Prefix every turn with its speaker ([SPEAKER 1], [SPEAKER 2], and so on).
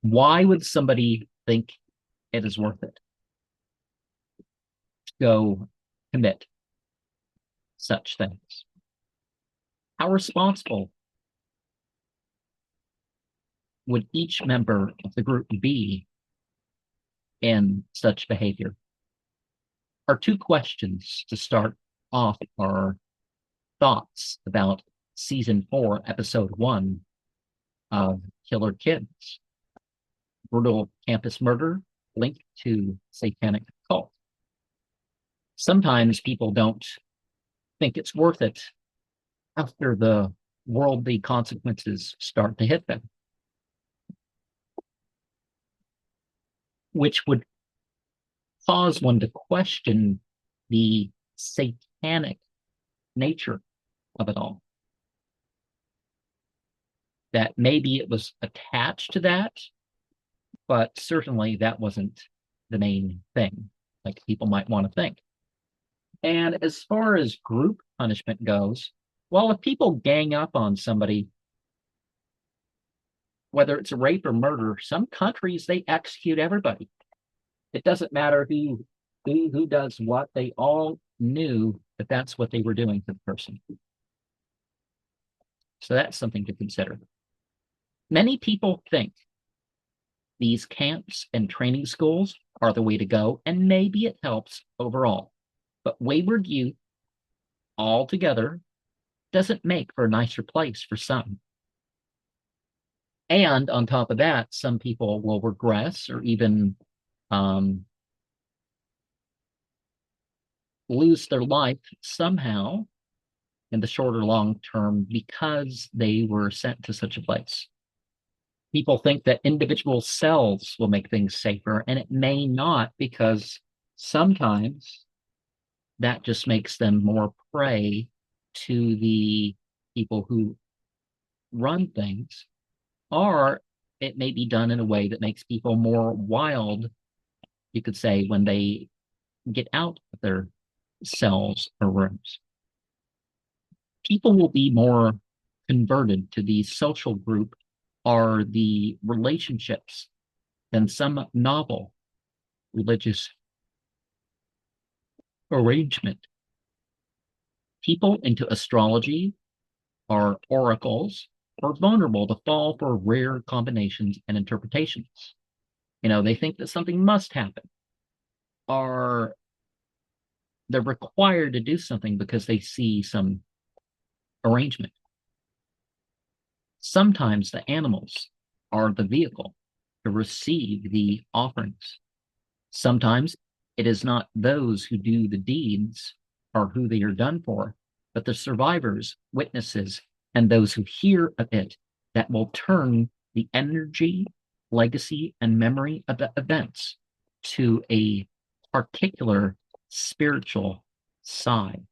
[SPEAKER 1] Why would somebody think it is worth it to go commit such things? How responsible would each member of the group be in such behavior? Our two questions to start off our thoughts about season 4, episode 1 of Killer Kids, brutal campus murder linked to Satanic Cult. Sometimes people don't think it's worth it after the worldly consequences start to hit them, which would cause one to question the satanic nature of it all. That maybe it was attached to that, but certainly that wasn't the main thing, like people might want to think. And as far as group punishment goes, well, if people gang up on somebody, whether it's a rape or murder, some countries they execute everybody. It doesn't matter who does what. They all knew that that's what they were doing to the person. So that's something to consider. Many people think these camps and training schools are the way to go, and maybe it helps overall. But wayward youth altogether doesn't make for a nicer place for some. And on top of that, some people will regress or even lose their life somehow in the short or long term because they were sent to such a place. People think that individual cells will make things safer, and it may not, because sometimes that just makes them more prey to the people who run things, or it may be done in a way that makes people more wild, you could say, when they get out of their cells or rooms. People will be more converted to the social group or the relationships than some novel religious arrangement. People into astrology or oracles are vulnerable to fall for rare combinations and interpretations. They think that something must happen, or they're required to do something because they see some arrangement. Sometimes the animals are the vehicle to receive the offerings. Sometimes it is not those who do the deeds or who they are done for, but the survivors, witnesses, and those who hear of it that will turn the energy, legacy, and memory of the events to a particular spiritual side.